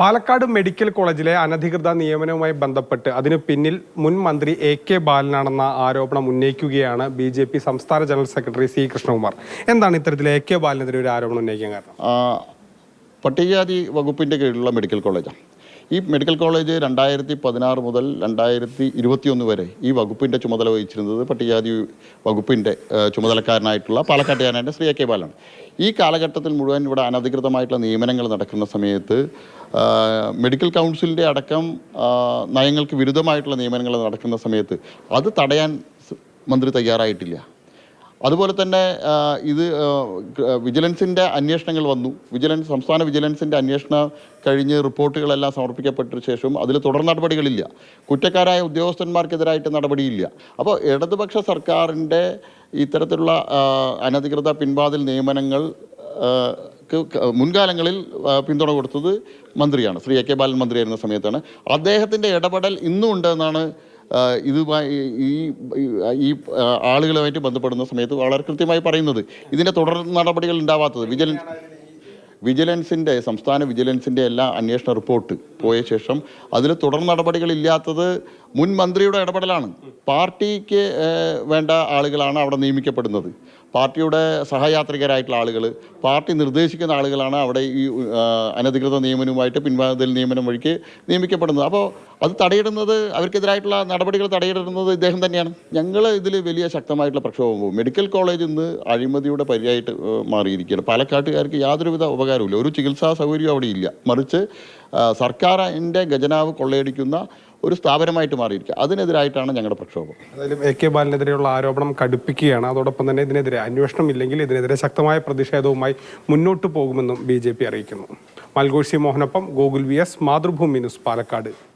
Palakkad medical കോളേജിലെ അനധികൃത നിയമനവുമായി ബന്ധപ്പെട്ട് അതിനു പിന്നിൽ മുൻ മന്ത്രി എ.കെ. ബാലനാണെന്ന ആരോപണം ഉന്നയിക്കുകയാണ് ബി.ജെ.പി. സംസ്ഥാന ജനറൽ സെക്രട്ടറി സി കൃഷ്ണകുമാർ. എന്താണ് ഇത്തരത്തിൽ എ.കെ. ബാലനെതിരെ ഒരു ആരോപണം ഉന്നയിക്കാൻ കാരണം? പട്ടികജാതി വകുപ്പിൻ്റെ കീഴിലുള്ള മെഡിക്കൽ കോളേജാണ്. ഈ മെഡിക്കൽ കോളേജ് 2016 മുതൽ 2021 വരെ ഈ വകുപ്പിൻ്റെ ചുമതല വഹിച്ചിരുന്നത് പട്ടികജാതി വകുപ്പിൻ്റെ ചുമതലക്കാരനായിട്ടുള്ള പാലക്കാട്ടുകാരനായ ശ്രീ എ.കെ. ബാലനാണ്. ഈ കാലഘട്ടത്തിൽ മുഴുവൻ ഇവിടെ അനധികൃതമായിട്ടുള്ള നിയമനങ്ങൾ നടക്കുന്ന സമയത്ത് മെഡിക്കൽ കൗൺസിലിൻ്റെ അടക്കം നയങ്ങൾക്ക് വിരുദ്ധമായിട്ടുള്ള നിയമനങ്ങൾ നടക്കുന്ന സമയത്ത് അത് തടയാൻ മന്ത്രി തയ്യാറായിട്ടില്ല. അതുപോലെ തന്നെ ഇത് വിജിലൻസിൻ്റെ അന്വേഷണങ്ങൾ വന്നു. സംസ്ഥാന വിജിലൻസിൻ്റെ അന്വേഷണം കഴിഞ്ഞ് റിപ്പോർട്ടുകളെല്ലാം സമർപ്പിക്കപ്പെട്ട ശേഷം അതിൽ തുടർ നടപടികളില്ല. കുറ്റക്കാരായ ഉദ്യോഗസ്ഥന്മാർക്കെതിരായിട്ട് നടപടിയില്ല. അപ്പോൾ ഇടതുപക്ഷ സർക്കാരിൻ്റെ ഇത്തരത്തിലുള്ള അനധികൃത പിൻവാതിൽ നിയമനങ്ങൾ മുൻകാലങ്ങളിൽ പിന്തുണ കൊടുത്തത് മന്ത്രിയാണ്. ശ്രീ എ.കെ. ബാലൻ മന്ത്രിയായിരുന്ന സമയത്താണ്. അദ്ദേഹത്തിൻ്റെ ഇടപെടൽ ഇന്നും ഉണ്ടെന്നാണ് ഇതുമായി ഈ ആളുകളുമായിട്ട് ബന്ധപ്പെടുന്ന സമയത്ത് വളരെ കൃത്യമായി പറയുന്നത്. ഇതിൻ്റെ തുടർ നടപടികൾ ഉണ്ടാവാത്തത് സംസ്ഥാന വിജിലൻസിൻ്റെ എല്ലാ അന്വേഷണ റിപ്പോർട്ട് പോയ ശേഷം അതിൽ തുടർ നടപടികളില്ലാത്തത് മുൻ മന്ത്രിയുടെ ഇടപെടലാണ്. പാർട്ടിക്ക് വേണ്ട ആളുകളാണ് അവിടെ നിയമിക്കപ്പെടുന്നത്. പാർട്ടിയുടെ സഹയാത്രികരായിട്ടുള്ള ആളുകൾ, പാർട്ടി നിർദ്ദേശിക്കുന്ന ആളുകളാണ് അവിടെ ഈ അനധികൃത നിയമനവുമായിട്ട് പിൻവാതിൽ നിയമനം വഴിക്ക് നിയമിക്കപ്പെടുന്നത്. അപ്പോൾ അത് തടയിടുന്നത്, അവർക്കെതിരായിട്ടുള്ള നടപടികൾ തടയിടുന്നത് ഇദ്ദേഹം തന്നെയാണ്. ഞങ്ങൾ ഇതിൽ വലിയ ശക്തമായിട്ടുള്ള പ്രക്ഷോഭം പോകും. മെഡിക്കൽ കോളേജ് ഇന്ന് അഴിമതിയുടെ പര്യായിട്ട് മാറിയിരിക്കുകയാണ്. പാലക്കാട്ടുകാർക്ക് യാതൊരുവിധ ഉപകാരമില്ല. ഒരു ചികിത്സാ സൗകര്യം അവിടെ ഇല്ല. മറിച്ച് സർക്കാരിൻ്റെ ഖജനാവ് കൊള്ളയടിക്കുന്ന ഒരു സ്ഥാപനമായിട്ട് മാറിയിരിക്കുക. അതിനെതിരായിട്ടാണ് ഞങ്ങളുടെ പ്രക്ഷോഭം. അതായത് എ.കെ. ബാലനെതിരെയുള്ള ആരോപണം കടുപ്പിക്കുകയാണ്. അതോടൊപ്പം തന്നെ ഇതിനെതിരെ അന്വേഷണം ഇല്ലെങ്കിൽ ഇതിനെതിരെ ശക്തമായ പ്രതിഷേധവുമായി മുന്നോട്ട് പോകുമെന്നും ബി.ജെ.പി. അറിയിക്കുന്നു. മൽഘോഷി മോഹനൊപ്പം ഗോകുൽ വി.എസ്, മാതൃഭൂമി ന്യൂസ്, പാലക്കാട്.